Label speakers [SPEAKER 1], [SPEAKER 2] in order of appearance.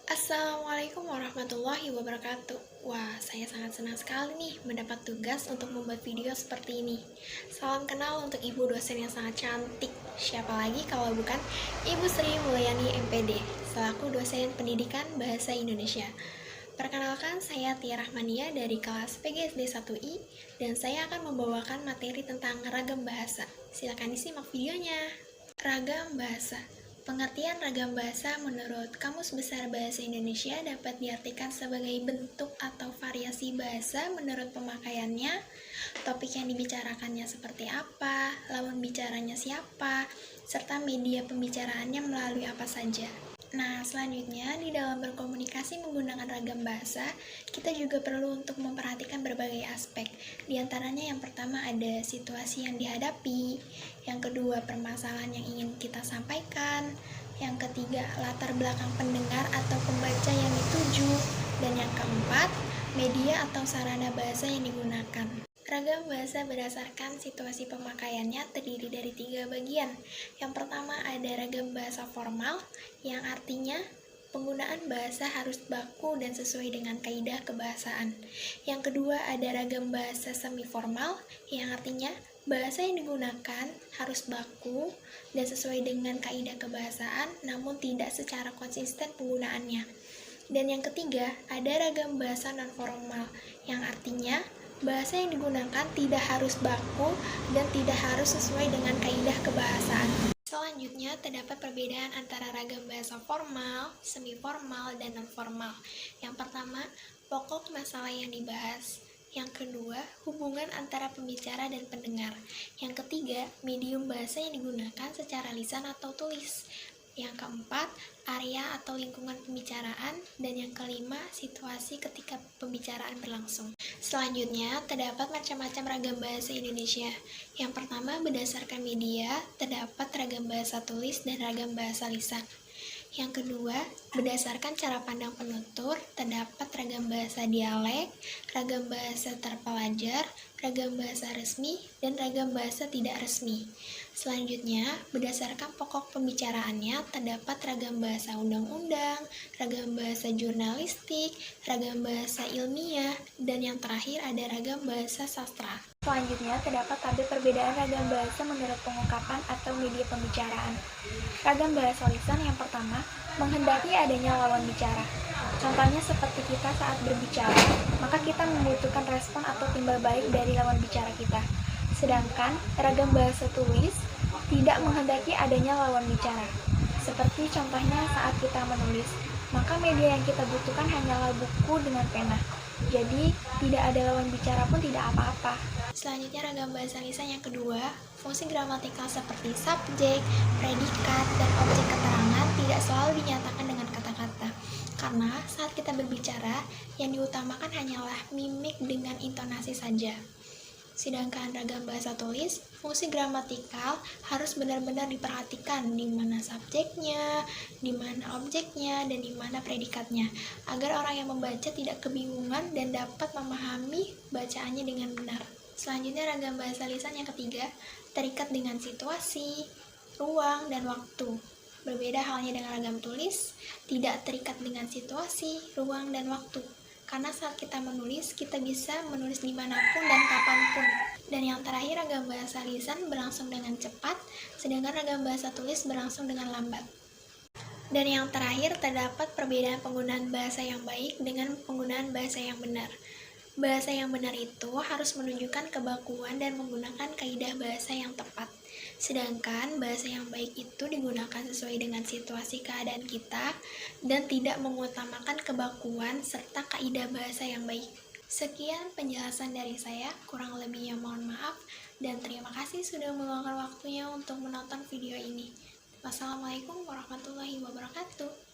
[SPEAKER 1] Assalamualaikum warahmatullahi wabarakatuh. Wah, saya sangat senang sekali nih mendapat tugas untuk membuat video seperti ini. Salam kenal untuk ibu dosen yang sangat cantik. Siapa lagi kalau bukan Ibu Sri Mulyani MPD, selaku dosen pendidikan bahasa Indonesia. Perkenalkan, saya Tia Rahmania dari kelas PGSD 1I dan saya akan membawakan materi tentang ragam bahasa. Silakan disimak videonya. Ragam bahasa. Pengertian ragam bahasa menurut Kamus Besar Bahasa Indonesia dapat diartikan sebagai bentuk atau variasi bahasa menurut pemakaiannya, topik yang dibicarakannya seperti apa, lawan bicaranya siapa, serta media pembicaraannya melalui apa saja. Nah, selanjutnya di dalam berkomunikasi menggunakan ragam bahasa, kita juga perlu untuk memperhatikan berbagai aspek. Di antaranya yang pertama ada situasi yang dihadapi, yang kedua permasalahan yang ingin kita sampaikan, yang ketiga latar belakang pendengar atau pembaca yang dituju, dan yang keempat media atau sarana bahasa yang digunakan. Ragam bahasa berdasarkan situasi pemakaiannya terdiri dari 3 bagian. Yang pertama ada ragam bahasa formal, yang artinya penggunaan bahasa harus baku dan sesuai dengan kaidah kebahasaan. Yang kedua ada ragam bahasa semi-formal, yang artinya bahasa yang digunakan harus baku dan sesuai dengan kaidah kebahasaan, namun tidak secara konsisten penggunaannya. Dan yang ketiga ada ragam bahasa non-formal, yang artinya bahasa yang digunakan tidak harus baku dan tidak harus sesuai dengan kaidah kebahasaan. Selanjutnya, terdapat perbedaan antara ragam bahasa formal, semi-formal, dan non-formal. Yang pertama, pokok masalah yang dibahas. Yang kedua, hubungan antara pembicara dan pendengar. Yang ketiga, medium bahasa yang digunakan secara lisan atau tulis. Yang keempat, area atau lingkungan pembicaraan, dan yang kelima, situasi ketika pembicaraan berlangsung. Selanjutnya, terdapat macam-macam ragam bahasa Indonesia. Yang pertama, berdasarkan media, terdapat ragam bahasa tulis dan ragam bahasa lisan. Yang kedua, berdasarkan cara pandang penutur, terdapat ragam bahasa dialek, ragam bahasa terpelajar, ragam bahasa resmi, dan ragam bahasa tidak resmi. Selanjutnya, berdasarkan pokok pembicaraannya, terdapat ragam bahasa undang-undang, ragam bahasa jurnalistik, ragam bahasa ilmiah, dan yang terakhir ada ragam bahasa sastra. Selanjutnya, terdapat tabel perbedaan ragam bahasa menurut pengungkapan atau media pembicaraan. Ragam bahasa lisan yang pertama, menghendaki adanya lawan bicara. Contohnya seperti kita saat berbicara, maka kita membutuhkan respon atau timbal balik dari lawan bicara kita. Sedangkan ragam bahasa tulis tidak menghendaki adanya lawan bicara. Seperti contohnya saat kita menulis, maka media yang kita butuhkan hanyalah buku dengan pena. Jadi, tidak ada lawan bicara pun tidak apa-apa. Selanjutnya ragam bahasa lisan yang kedua, fungsi gramatikal seperti subjek, predikat, dan objek keterangan tidak selalu dinyatakan dengan kata-kata. Karena saat kita berbicara, yang diutamakan hanyalah mimik dengan intonasi saja. Sedangkan ragam bahasa tulis, fungsi gramatikal harus benar-benar diperhatikan di mana subjeknya, di mana objeknya, dan di mana predikatnya, agar orang yang membaca tidak kebingungan dan dapat memahami bacaannya dengan benar. Selanjutnya ragam bahasa lisan yang ketiga, terikat dengan situasi, ruang, dan waktu. Berbeda halnya dengan ragam tulis, tidak terikat dengan situasi, ruang, dan waktu. Karena saat kita menulis, kita bisa menulis dimanapun dan kapanpun. Dan yang terakhir, ragam bahasa lisan berlangsung dengan cepat, sedangkan ragam bahasa tulis berlangsung dengan lambat. Dan yang terakhir, terdapat perbedaan penggunaan bahasa yang baik dengan penggunaan bahasa yang benar. Bahasa yang benar itu harus menunjukkan kebakuan dan menggunakan kaidah bahasa yang tepat. Sedangkan bahasa yang baik itu digunakan sesuai dengan situasi keadaan kita dan tidak mengutamakan kebakuan serta kaidah bahasa yang baik. Sekian penjelasan dari saya, kurang lebihnya mohon maaf, dan terima kasih sudah meluangkan waktunya untuk menonton video ini. Wassalamualaikum warahmatullahi wabarakatuh.